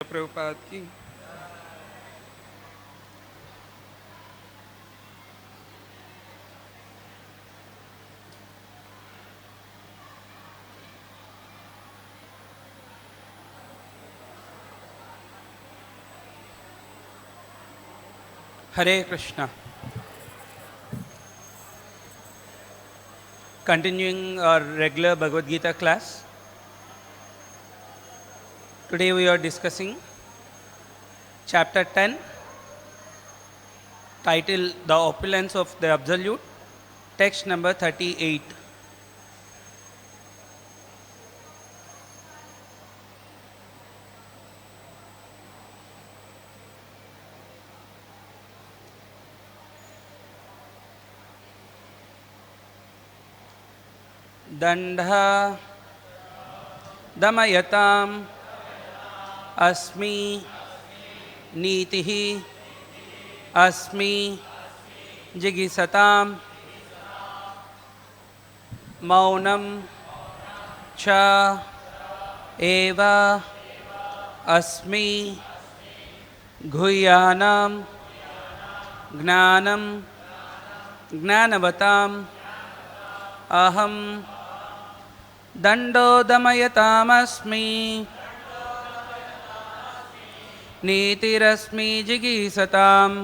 प्रभुपाद की। Hare Krishna. Continuing our regular Bhagavad-gita class. Today we are discussing chapter 10, titled The Opulence of the Absolute, text number 38. Dandha damayatam asmi nitihi asmi jigisatam maunam cha eva asmi guhyanam gnanam gnanavatam aham दंडोदमयतामस्मि नीतिरस्मि जिगीषताम्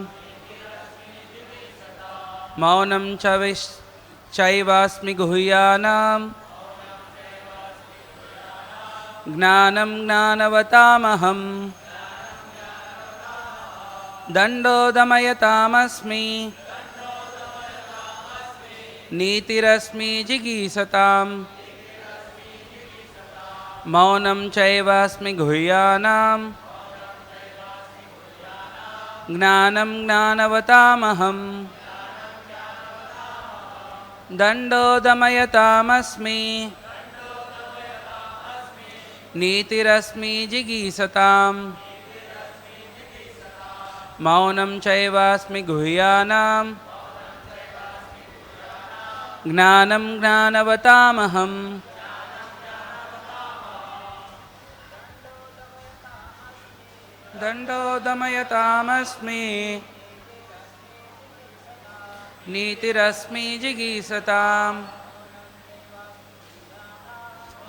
मौनं चैवास्मि गुह्यानाम् ज्ञानं ज्ञानवतामहम् दंडोदमयतामस्मि नीतिरस्मि जिगीषताम् मौनं चैवास्मि गुह्यानां ज्ञानं ज्ञानवतामहम् दण्डोदमयतामस्मि नीतिरस्मि जिगीषताम् मौनं चैवास्मि गुह्यानां ज्ञानं ज्ञानवतामहम् दंडोदमयतामस्मि नीतिरस्मि जिगीषताम्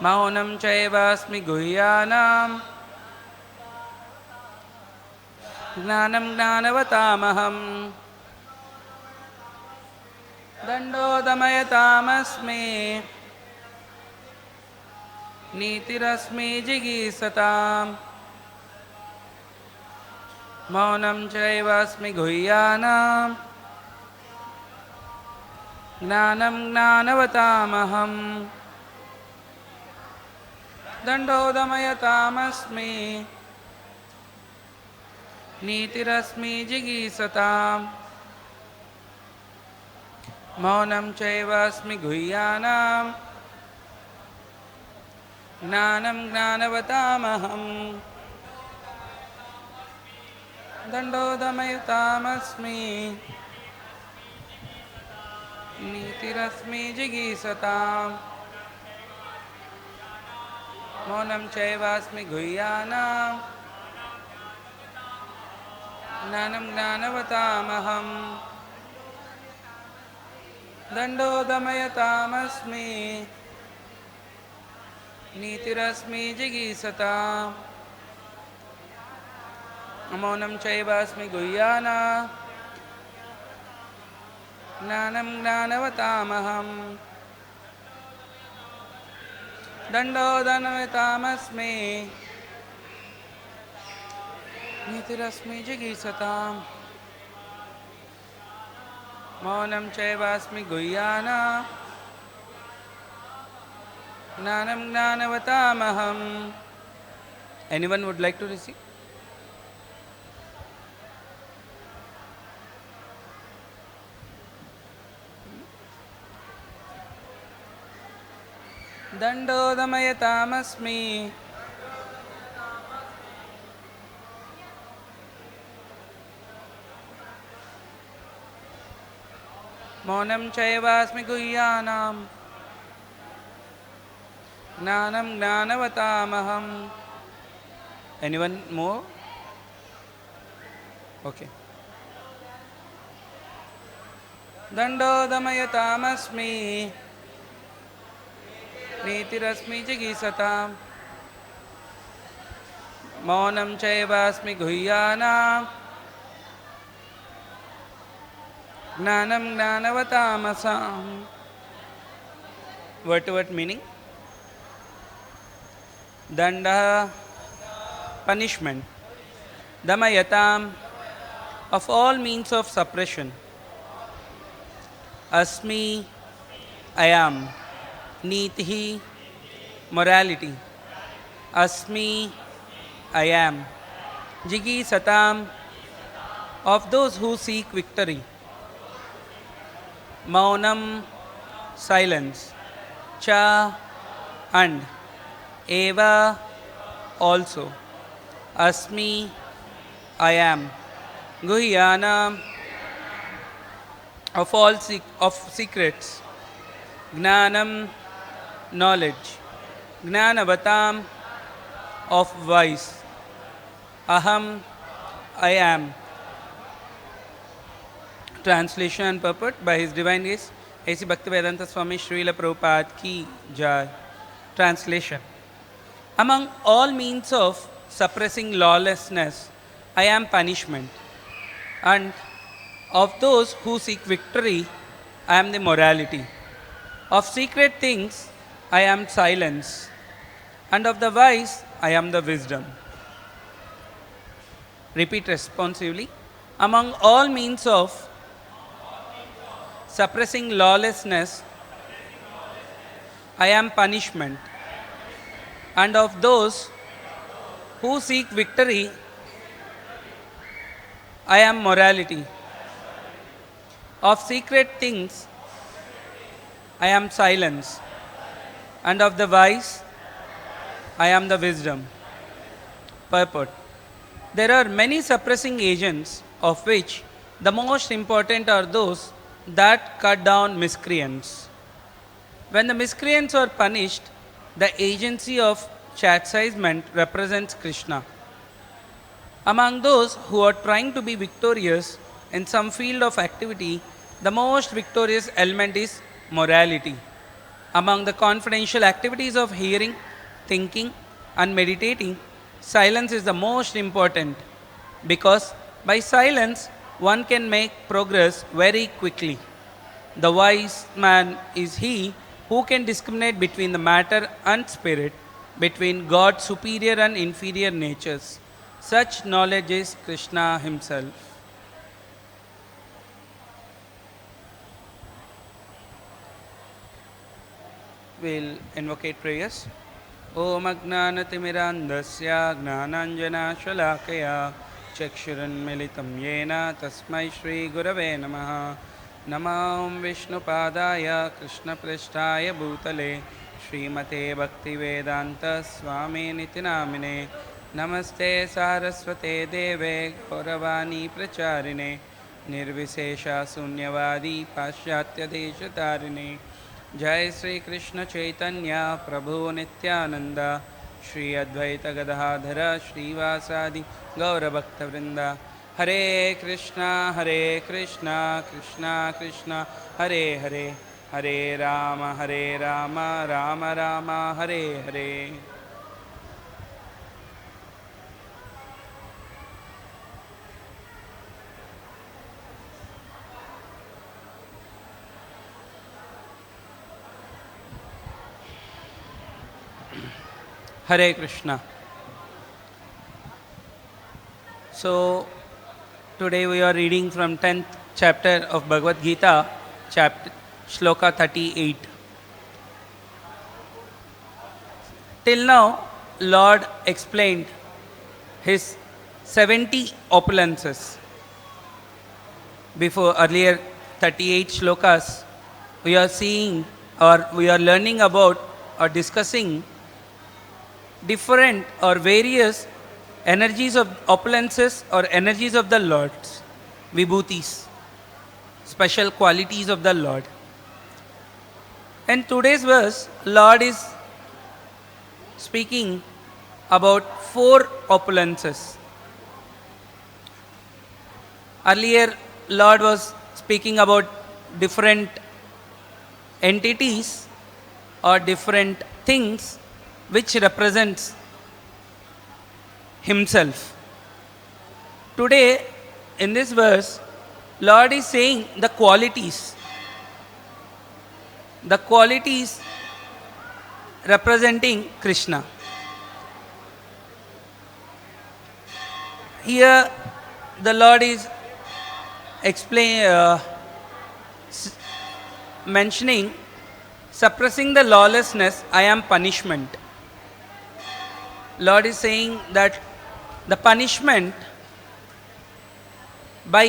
मौनं चैवास्मि गुह्यानां ज्ञानं ज्ञानवतामहम् दंडोदमयतामस्मि नीतिरस्मि जिगीषताम् मौनं चैवास्मि गुह्यानां ज्ञानं ज्ञानवतामहम् दण्डोदमयतामस्मि नीतिरस्मि जिगीषताम् मौनं चैवास्मि गुह्यानां ज्ञानं ज्ञानवतामहम् दंडोदमयतामस्मि नीतिरस्मि जिगीषताम् मौनं चैवास्मि गुह्यानां ज्ञानं ज्ञानवतामहम् दंडोदमयतामस्मि नीतिरस्मि जिगीषताम् मौनं चैवास्मि गुह्यानां ज्ञानं ज्ञानवतामहम् दण्डोदमयतामस्मि नीतिरस्मि जिगीषताम् मौनं चैवास्मि गुह्यानां ज्ञानं ज्ञानवतामहम्. Anyone would like to receive? दण्डोदमयतामस्मि मौनं चैवास्मि गुह्यानां ज्ञानं ज्ञानवतामहम् Anyone more? Okay. Dandodamayatamasmi Nitirasmi jigisatam Maunam chaivasmi guhyanam Gnanam gnanavatamasam. Word to word meaning. Danda, punishment. Damayatam, of all means of suppression. Asmi, I am. Nitihi, morality. Asmi, I am. Jigi satam, of those who seek victory. Maunam, silence. Cha, and. Eva, also. Asmi, I am. Guhyana, of all of secrets. Gnanam, knowledge. Gnanavatam, of wise. Aham, I am. Translation and purport by His Divine Grace A.C. Bhaktivedanta Swami Srila Prabhupada Ki Jai. Translation. Among all means of suppressing lawlessness, I am punishment. And of those who seek victory, I am the morality. Of secret things, I am silence. And of the wise, I am the wisdom. Repeat responsively. Among all means of suppressing lawlessness, I am punishment. And of those who seek victory, I am morality. Of secret things, I am silence. And of the wise, I am the wisdom. Purport. There are many suppressing agents, of which the most important are those that cut down miscreants. When the miscreants are punished, the agency of chastisement represents Krishna. Among those who are trying to be victorious in some field of activity, the most victorious element is morality. Among the confidential activities of hearing, thinking, and meditating, silence is the most important, because by silence one can make progress very quickly. The wise man is he who can discriminate between the matter and spirit, between God's superior and inferior natures. Such knowledge is Krishna himself. We'll invocate prayers. Om Agnanatimirandasya Gnananjana Shalakaya Chakshuranmilitam Yena Tasmai Shri Gurave Namaha. Namam Vishnupadaya Krishna Prishtaya Bhutale Srimate Bhaktivedanta Swami Nitinamine. Namaste Saraswate Deve Gauravani Pracharine Nirvisesha Sunyavadi Paschatya Deshatarine. Jai Sri Krishna Chaitanya Prabhu Nityananda Shri Advaita Gadadhara Srivasadi Gaura Bhakta Vrinda. Hare Krishna Krishna Krishna Hare Hare, Hare Rama Rama Rama Hare Hare. Hare Krishna. So, today we are reading from 10th chapter of Bhagavad-gita, chapter Shloka 38. Till now, Lord explained his 70 opulences. Before earlier 38 shlokas, we are seeing or we are learning about or discussing different or various energies of opulences or energies of the Lord's, vibhutis, special qualities of the Lord. In today's verse, Lord is speaking about four opulences. Earlier, Lord was speaking about different entities or different things which represents himself. Today, in this verse, Lord is saying the qualities. The qualities representing Krishna. Here, the Lord is mentioning, suppressing the lawlessness, I am punishment. Lord is saying that the punishment by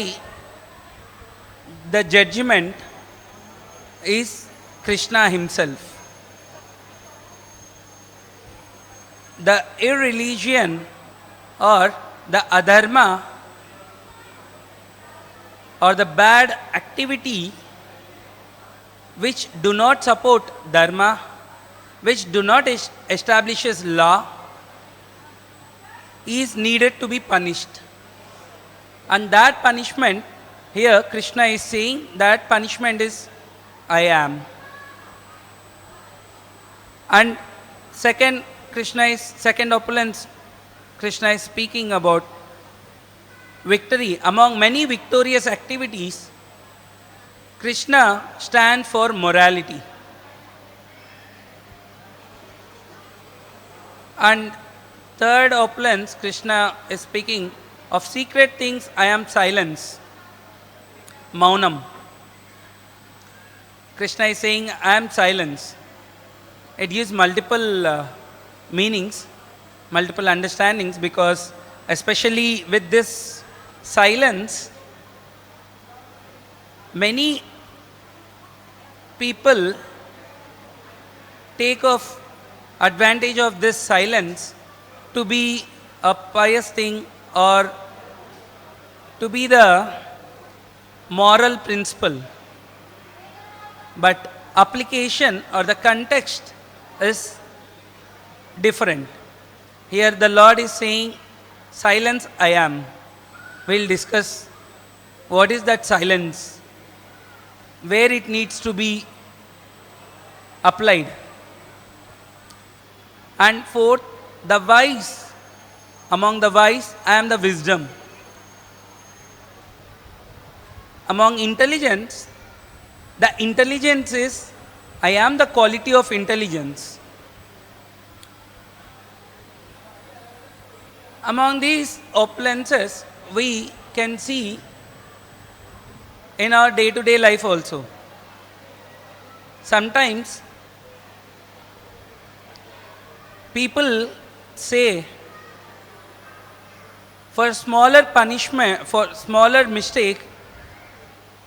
the judgment is Krishna himself. The irreligion or the adharma or the bad activity which do not support dharma, which do not establishes law, is needed to be punished. And that punishment, here Krishna is saying that punishment is I am. And second opulence, Krishna is speaking about victory. Among many victorious activities, Krishna stands for morality. And third opulence, Krishna is speaking of secret things, I am silence. Maunam. Krishna is saying, I am silence. It gives multiple meanings, multiple understandings, because especially with this silence, many people take advantage of this silence to be a pious thing or to be the moral principle. But application or the context is different. Here the Lord is saying, silence I am. We'll discuss what is that silence, where it needs to be applied. And fourth, the wise. Among the wise, I am the wisdom. Among intelligence, the intelligence is, I am the quality of intelligence. Among these opulences, we can see in our day-to-day life also. Sometimes people say, for smaller punishment, for smaller mistake,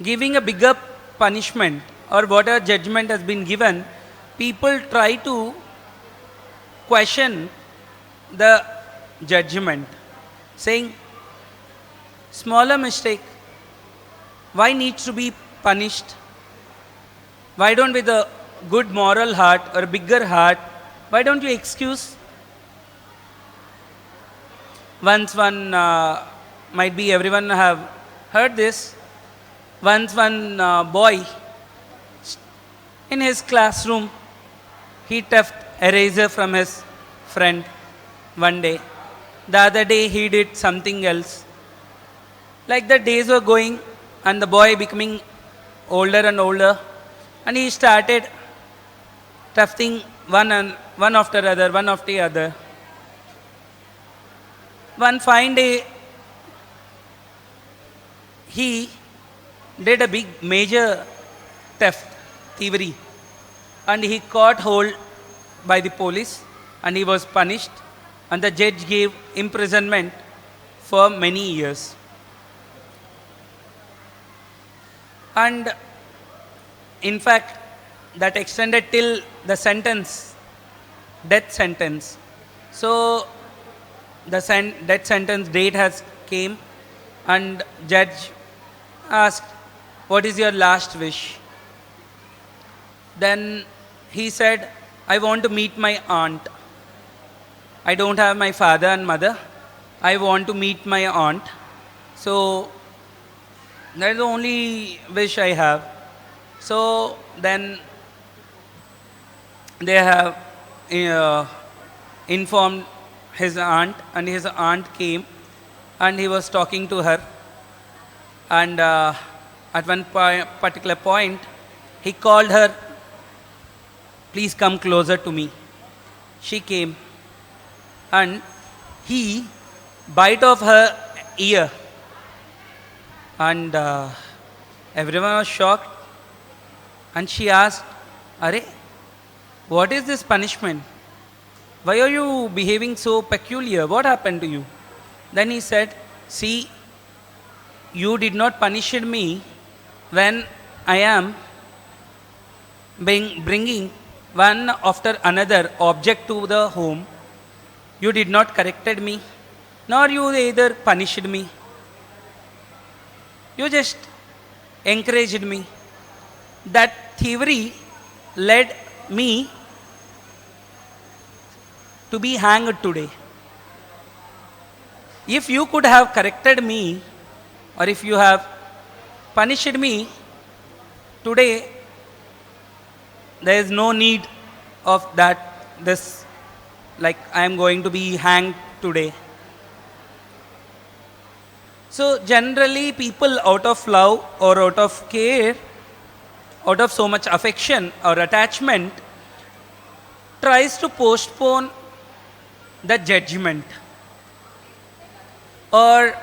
giving a bigger punishment or whatever judgment has been given, people try to question the judgment, saying, smaller mistake, why needs to be punished? Why don't with a good moral heart or a bigger heart, why don't you excuse? Once might be everyone have heard this. Once one boy in his classroom, he theft eraser from his friend one day. The other day he did something else. Like the days were going and the boy becoming older and older, and he started thefting one after the other. One fine day, he did a big major theft, thievery, and he caught hold by the police and he was punished, and the judge gave imprisonment for many years. And in fact, that extended till the sentence, death sentence. So the death sentence date has came, and judge asked, what is your last wish? Then he said, I want to meet my aunt. I don't have my father and mother. I want to meet my aunt. So that is the only wish I have. So then they have informed his aunt, and his aunt came and he was talking to her. And at one particular point, he called her, please come closer to me. She came and he bite off her ear. And everyone was shocked. And she asked, Hare, what is this punishment? Why are you behaving so peculiar? What happened to you? Then he said, see, you did not punish me when I am bringing one after another object to the home. You did not corrected me, nor you either punished me. You just encouraged me. That thievery led me to be hanged today. If you could have corrected me, or if you have punished me today, there is no need of that, this, like I am going to be hanged today. So generally people out of love or out of care, out of so much affection or attachment, tries to postpone the judgment or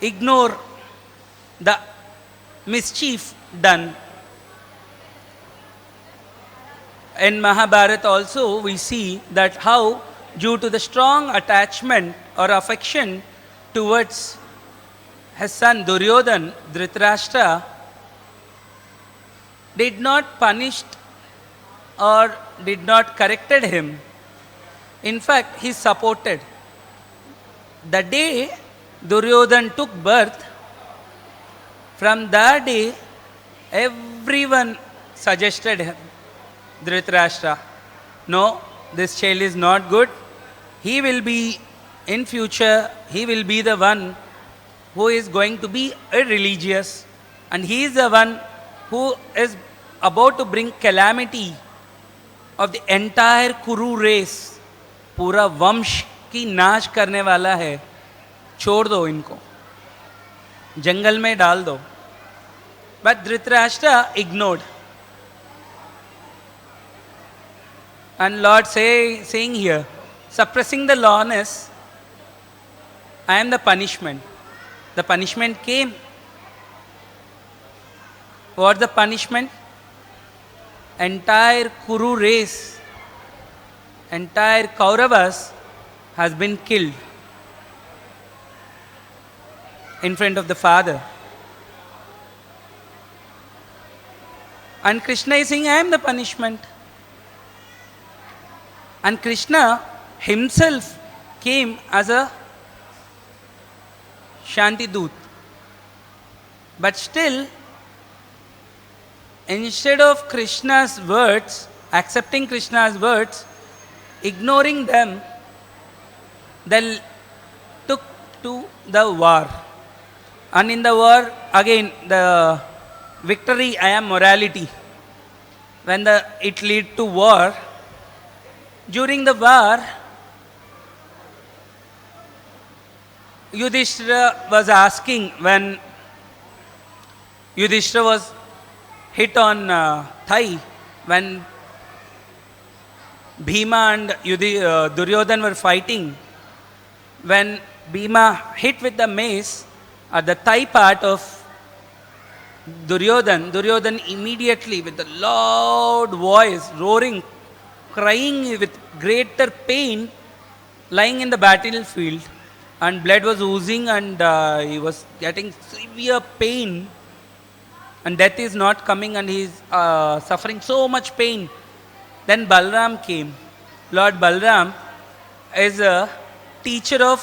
ignore the mischief done. In Mahabharata also we see that how, due to the strong attachment or affection towards his son Duryodhan, Dhritarashtra did not punish or did not corrected him. In fact, he supported. The day Duryodhan took birth, from that day everyone suggested him, Dhritarashtra, no, this child is not good. He will be, in future, he will be the one who is going to be irreligious, and he is the one who is about to bring calamity of the entire Kuru race. पूरा वंश की नाश करने वाला है, छोड़ दो इनको, जंगल में डाल दो. But Dhritarashtra ignored. And Lord saying here, suppressing the lawness, I am the punishment. The punishment came. What the punishment? Entire Kuru race, entire Kauravas has been killed in front of the father. And Krishna is saying, I am the punishment. And Krishna himself came as a Shanti Doot. But still, instead of Krishna's words, accepting Krishna's words, ignoring them, they took to the war. And in the war, again, the victory, I am morality. When it lead to war, during the war, Yudhishthira was asking, when Yudhishthira was hit on thigh, when Bhima and Duryodhan were fighting, when Bhima hit with the mace at the thigh part of Duryodhan immediately with a loud voice, roaring, crying with greater pain, lying in the battlefield, and blood was oozing, and he was getting severe pain, and death is not coming, and he is suffering so much pain. Then Balram came. Lord Balram is a teacher of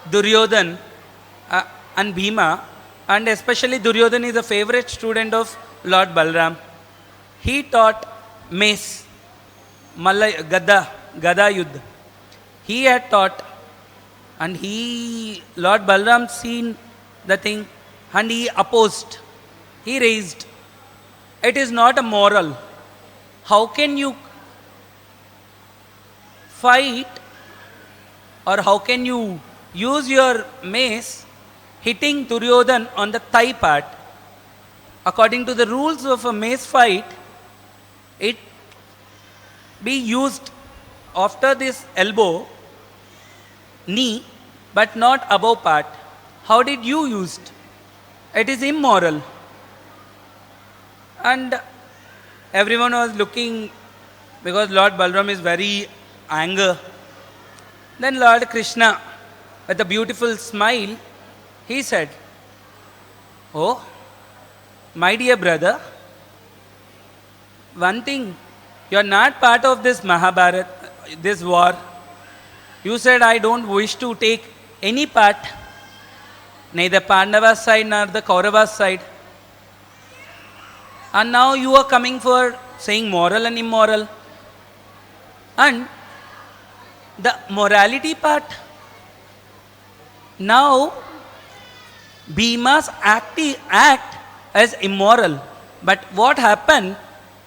Duryodhan and Bhima, and especially Duryodhan is a favorite student of Lord Balram. He taught mace, Gada Yuddha. he had taught, and Lord Balaram seen the thing, and he opposed. He raised. It is not a moral. How can you fight, or how can you use your mace hitting Duryodhan on the thigh part? According to the rules of a mace fight, it be used after this elbow, knee, but not above part. How did you use it? It is immoral. And everyone was looking, because Lord Balaram is very angry. Then Lord Krishna, with a beautiful smile, he said, "Oh, my dear brother, one thing, you are not part of this Mahabharata, this war. You said, I don't wish to take any part, neither Pandava's side nor the Kauravas side. And now you are coming for saying moral and immoral. And the morality part, now Bhima's act as immoral. But what happened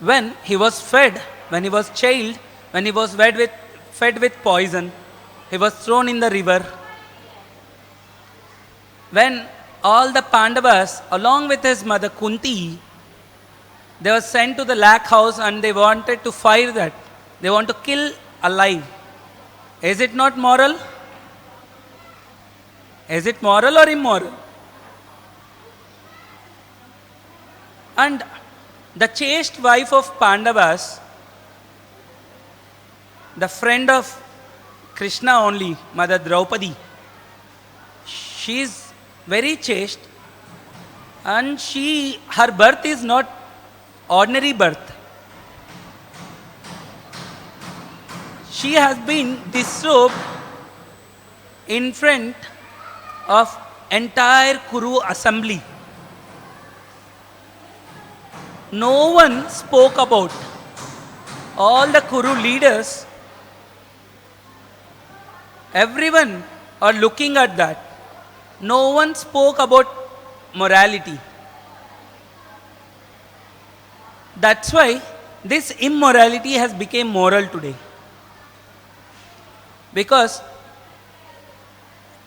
when he was fed, when he was child, when he was fed with poison, he was thrown in the river. When all the Pandavas, along with his mother Kunti, they were sent to the lakh house and they wanted to fire that. They want to kill alive. Is it not moral? Is it moral or immoral? And the chaste wife of Pandavas, the friend of Krishna only, Mother Draupadi, she is very chaste, and her birth is not ordinary birth. She has been disrobed in front of entire Kuru assembly. No one spoke about. All the Kuru leaders, everyone are looking at that. No one spoke about morality. That's why this immorality has become moral today. Because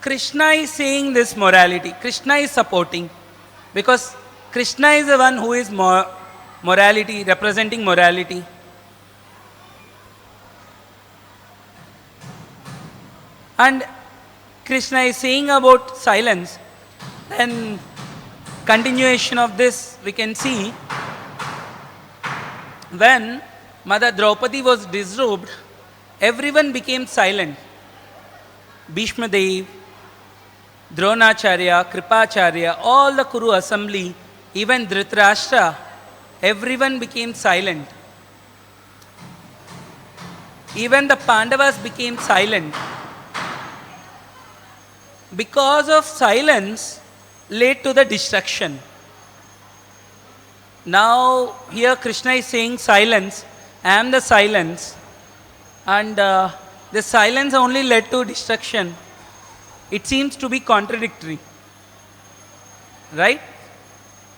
Krishna is saying this morality. Krishna is supporting. Because Krishna is the one who is morality, representing morality. And Krishna is saying about silence. Then continuation of this we can see, when Mother Draupadi was disrobed, everyone became silent. Bhishma Dev, Dronacharya, Kripacharya, all the Kuru assembly, even Dhritarashtra, everyone became silent. Even the Pandavas became silent. Because of silence led to the destruction. Now here Krishna is saying silence, I am the silence, and the silence only led to destruction. It seems to be contradictory. Right?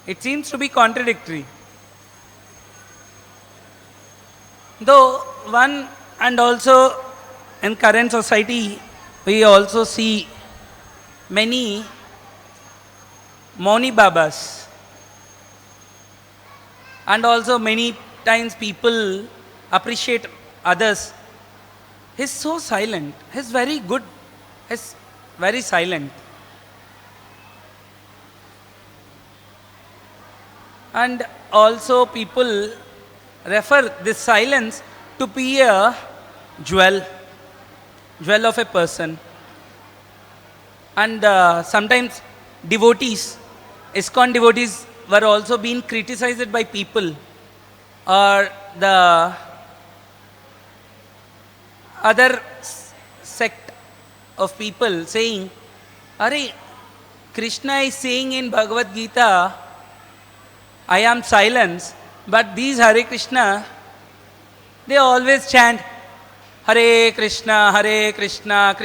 It seems to be contradictory. Though one, and also in current society, we also see many Mauni Babas. And also many times people appreciate others. He's so silent. He's very good. He's very silent. And also people refer this silence to be a jewel of a person. And sometimes devotees, ISKCON devotees were also being criticized by people, or the other sect of people saying, Hare, Krishna is saying in Bhagavad-gita, I am silence, but these Hare Krishna, they always chant, Hare Krishna, Krishna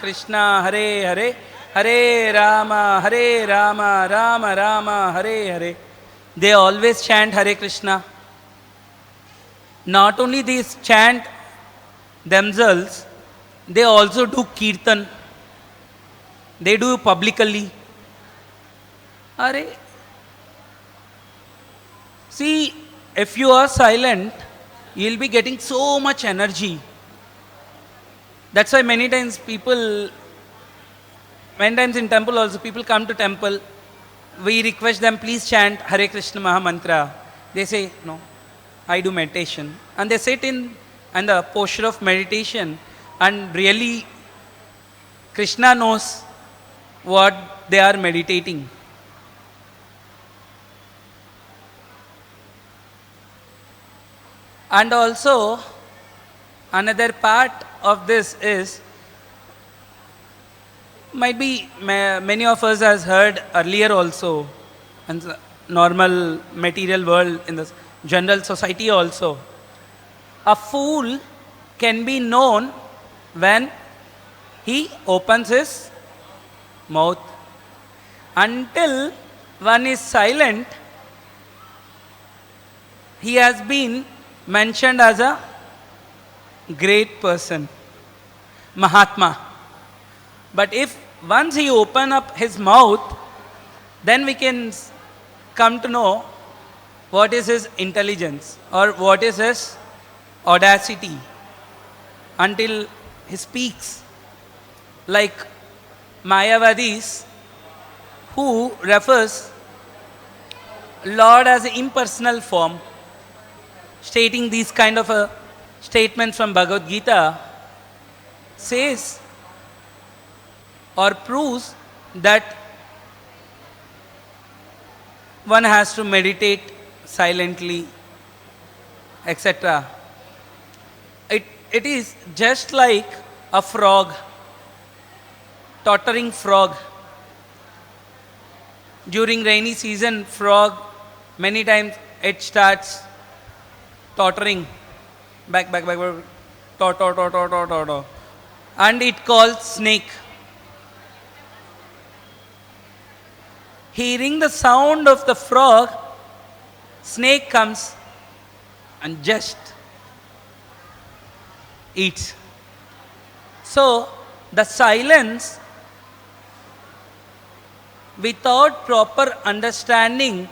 Krishna, Hare Hare, Hare Rama, Rama Rama, Hare Hare. They always chant Hare Krishna. Not only these chant themselves, they also do kirtan. They do publicly. Hare. See, if you are silent, you will be getting so much energy. That's why many times in temple also, people come to temple, we request them, please chant Hare Krishna Maha Mantra. They say, no, I do meditation. And they sit in the posture of meditation, and really Krishna knows what they are meditating. And also, another part of this is, might be many of us has heard earlier also, in the normal material world, in the general society also. A fool can be known when he opens his mouth. Until one is silent, he has been mentioned as a great person, Mahatma. But if once he open up his mouth, then we can come to know what is his intelligence or what is his audacity until he speaks. Like Mayavadis, who refers Lord as an impersonal form, stating these kind of a statements from Bhagavad-gita, says or proves that one has to meditate silently, etc. It is just like a frog, tottering frog. During rainy season, frog, many times it starts tottering, back, tot, and it calls snake. Hearing the sound of the frog, snake comes and just eats. So, the silence, without proper understanding,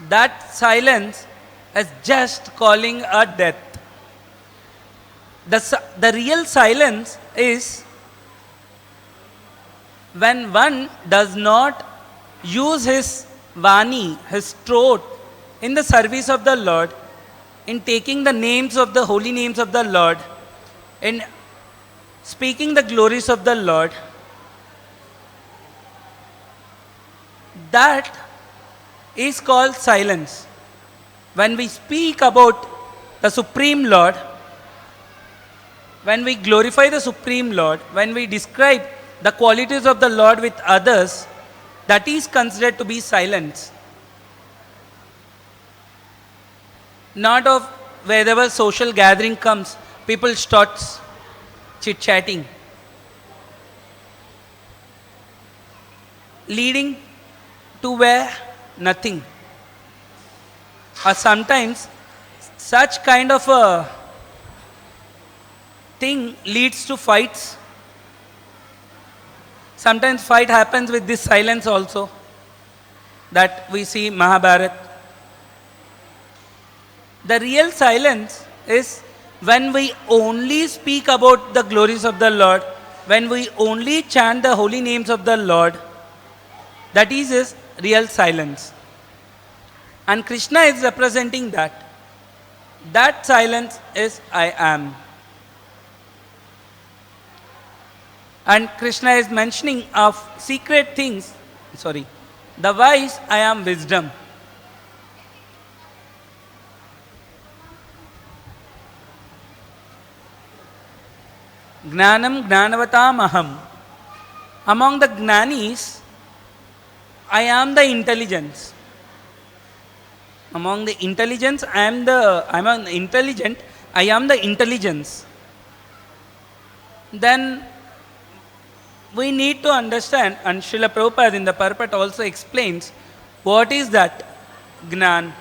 that silence is just calling a death. The real silence is when one does not use his vani, his throat, in the service of the Lord, in taking the names of the holy names of the Lord, in speaking the glories of the Lord. That is called silence. When we speak about the Supreme Lord, when we glorify the Supreme Lord, when we describe the qualities of the Lord with others, that is considered to be silence. Not of wherever social gathering comes, people start chit-chatting, leading to where? Nothing. Or sometimes such kind of a thing leads to fights. Sometimes fight happens with this silence also, that we see Mahabharata. The real silence is when we only speak about the glories of the Lord, when we only chant the holy names of the Lord. That is his real silence. And Krishna is representing that. That silence is I am. And Krishna is mentioning of secret things. The wise, I am wisdom. Gnanam gnanavatam aham. Among the Gnanis, I am the intelligence. Among the intelligence, I am an intelligent, I am the intelligence, then we need to understand, and Srila Prabhupada in the purport also explains, what is that Gnan?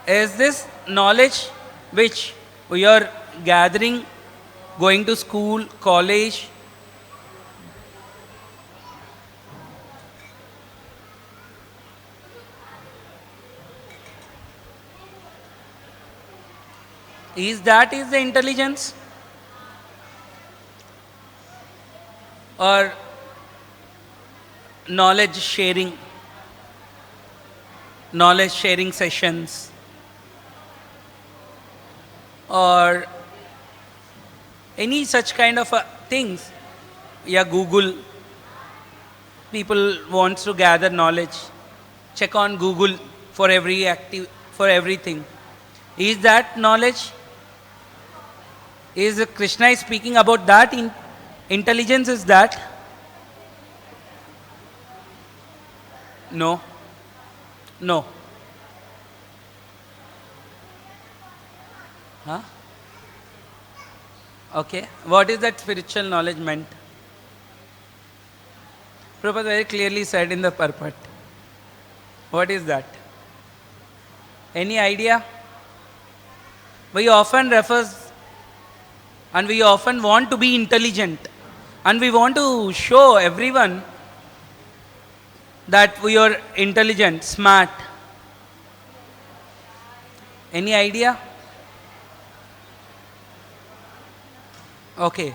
Is this knowledge which we are gathering, going to school, college, is the intelligence? Or knowledge sharing sessions, or any such kind of things? Yeah, Google, people wants to gather knowledge, check on Google for everything. Is that knowledge? Is Krishna is speaking about that? Intelligence is that? No. Huh? Okay. What is that spiritual knowledge meant? Prabhupada very clearly said in the purport. What is that? Any idea? We often and we often want to be intelligent, and we want to show everyone that we are intelligent, smart. Any idea? Okay.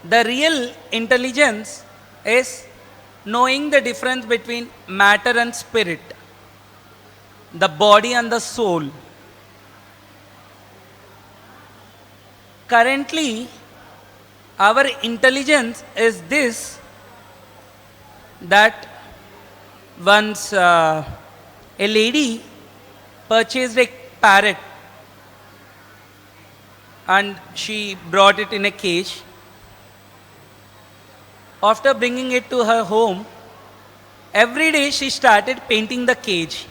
The real intelligence is knowing the difference between matter and spirit, the body and the soul. Currently, our intelligence is this, that once a lady purchased a parrot and she brought it in a cage. After bringing it to her home, every day she started painting the cage.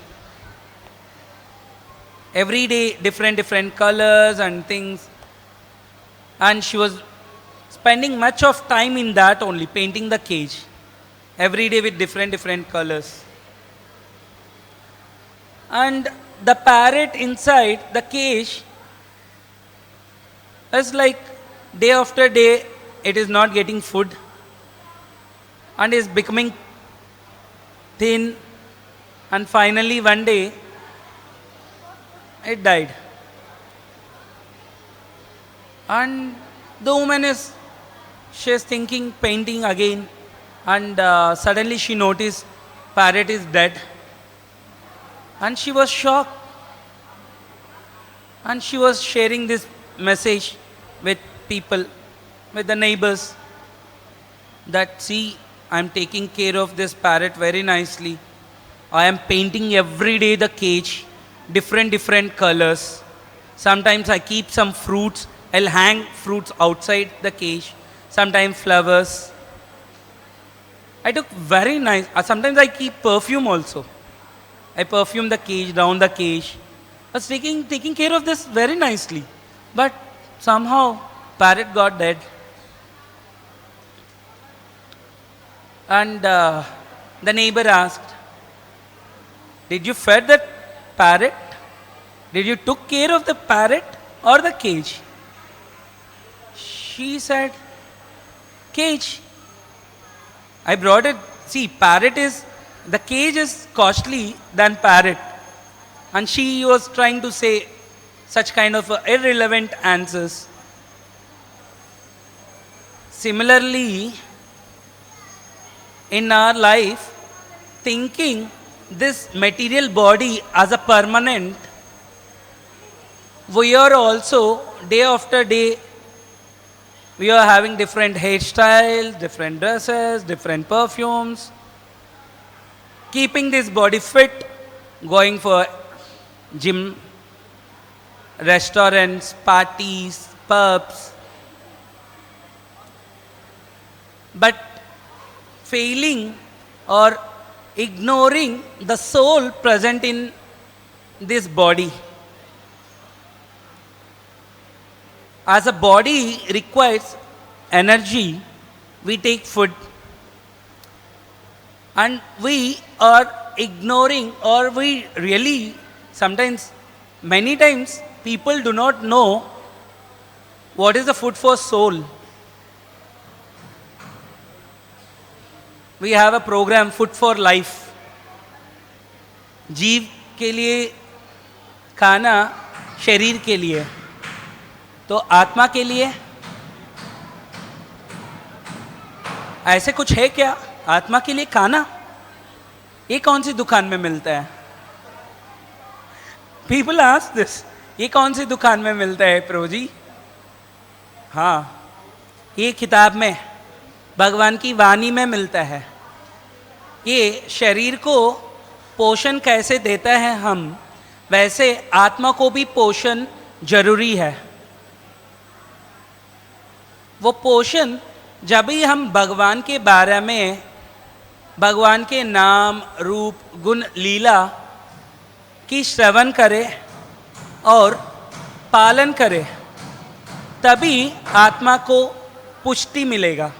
Every day different colors and things. And she was spending much of time in that only, painting the cage. Every day with different colors. And the parrot inside the cage is like day after day it is not getting food and is becoming thin, and finally one day it died. And the woman she is thinking, painting again, and suddenly she noticed parrot is dead. And she was shocked. And she was sharing this message with people, with the neighbors, that see, I am taking care of this parrot very nicely. I am painting every day the cage, different colors. Sometimes I keep some fruits. I'll hang fruits outside the cage. Sometimes flowers. I took very nice. Sometimes I keep perfume also. I perfume the cage, round the cage. I was taking care of this very nicely. But somehow parrot got dead. And the neighbor asked, did you fed that parrot? Did you took care of the parrot or the cage? She said, cage. I brought it. See, the cage is costly than parrot. And she was trying to say such kind of irrelevant answers. Similarly, in our life, thinking this material body as a permanent, we are also day after day, we are having different hairstyles, different dresses, different perfumes, keeping this body fit, going for gym, restaurants, parties, pubs, but failing or ignoring the soul present in this body. as a body requires energy, we take food. And we are ignoring, or we really, sometimes, many times, people do not know what is the food for soul. We have a program, Food for Life. जीव के लिए खाना, शरीर के लिए, तो आत्मा के लिए ऐसे कुछ है क्या? आत्मा के लिए खाना ये कौन सी दुकान में मिलता है? पीपल आस्क दिस, ये कौन सी दुकान में मिलता है प्रभु जी? हाँ, ये किताब में, भगवान की वाणी में मिलता है। ये शरीर को पोषण कैसे देता है हम, वैसे आत्मा को भी पोषण जरूरी है। वो पोषण जब भी हम भगवान के बारे में, भगवान के नाम, रूप, गुण, लीला की श्रवण करें और पालन करें, तभी आत्मा को पुष्टि मिलेगा।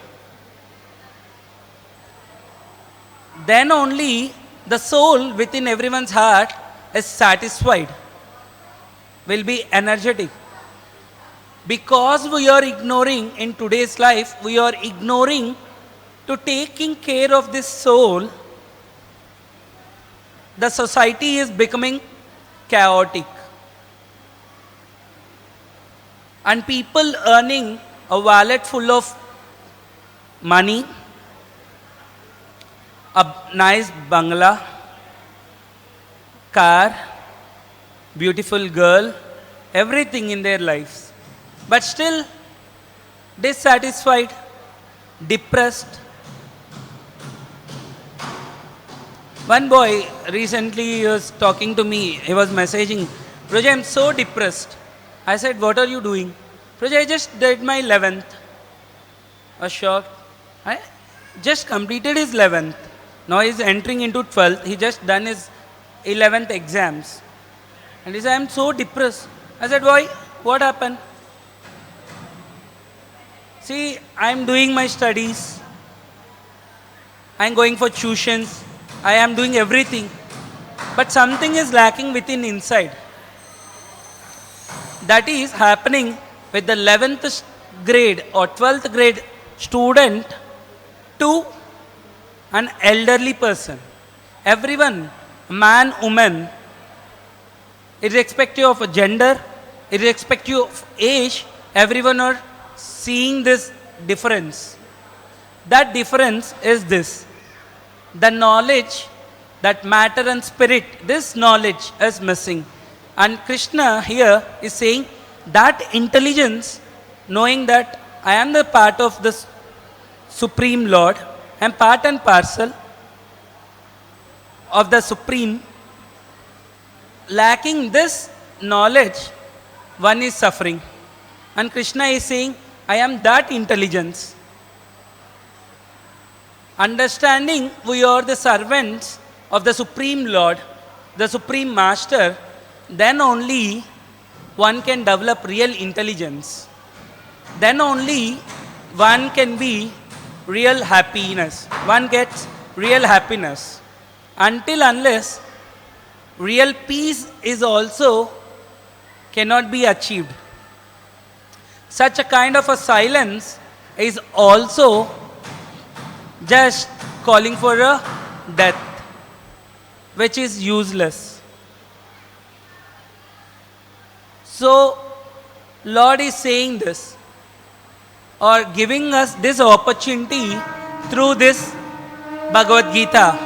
Then only the soul within everyone's heart is satisfied, will be energetic. Because we are ignoring in today's life, we are ignoring to taking care of this soul, the society is becoming chaotic. And people earning a wallet full of money, a nice Bangala, car, beautiful girl, everything in their lives, but still dissatisfied, depressed. One boy recently was talking to me, he was messaging, Prajay, I am so depressed. I said, what are you doing? Prajay, I just did my 11th. I was shocked. I just completed his 11th. Now he is entering into 12th. He just done his 11th exams. And he said, I am so depressed. I said, why? What happened? See, I am doing my studies. I am going for tuitions. I am doing everything. But something is lacking within inside. That is happening with the 11th grade or 12th grade student to an elderly person. Everyone, man, woman, irrespective of gender, irrespective of age, everyone are seeing this difference. That difference is this. The knowledge, that matter and spirit, this knowledge is missing. And Krishna here is saying that intelligence, knowing that I am the part of this Supreme Lord, I am part and parcel of the Supreme, lacking this knowledge, one is suffering. And Krishna is saying, I am that intelligence. Understanding we are the servants of the Supreme Lord, the Supreme Master, then only one can develop real intelligence. Then only one can be real happiness. One gets real happiness. Until unless real peace is also cannot be achieved. Such a kind of a silence is also just calling for a death, which is useless. So, Lord is saying this, or giving us this opportunity through this Bhagavad-gita.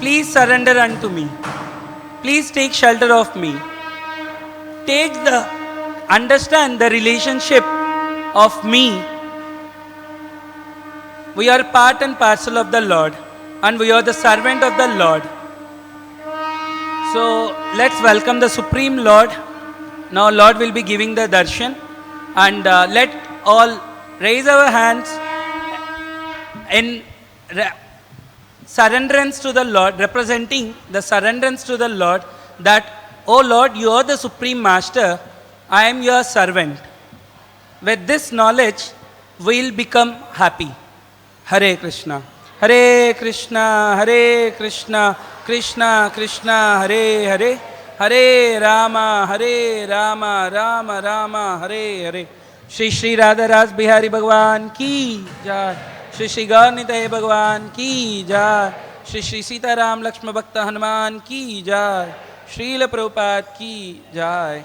Please surrender unto me. Please take shelter of me. Understand the relationship of me. We are part and parcel of the Lord, and we are the servant of the Lord. So let's welcome the Supreme Lord. Now Lord will be giving the darshan, and let all raise our hands in surrenderance to the Lord, representing the surrenderance to the Lord, that, oh Lord, you are the Supreme Master, I am your servant. With this knowledge, we'll become happy. Hare Krishna. Hare Krishna, Hare Krishna, Krishna Krishna, Hare Hare, Hare Rama, Rama Rama, Hare Hare. Shri Shri Radha Ras Bihari Bhagwan ki jai. Shri Shri Gaunitaye Bhagwan ki jai. Shri Shri Sita Ram Lakshma Bhakta Hanuman ki jai. Srila Prabhupada ki jai.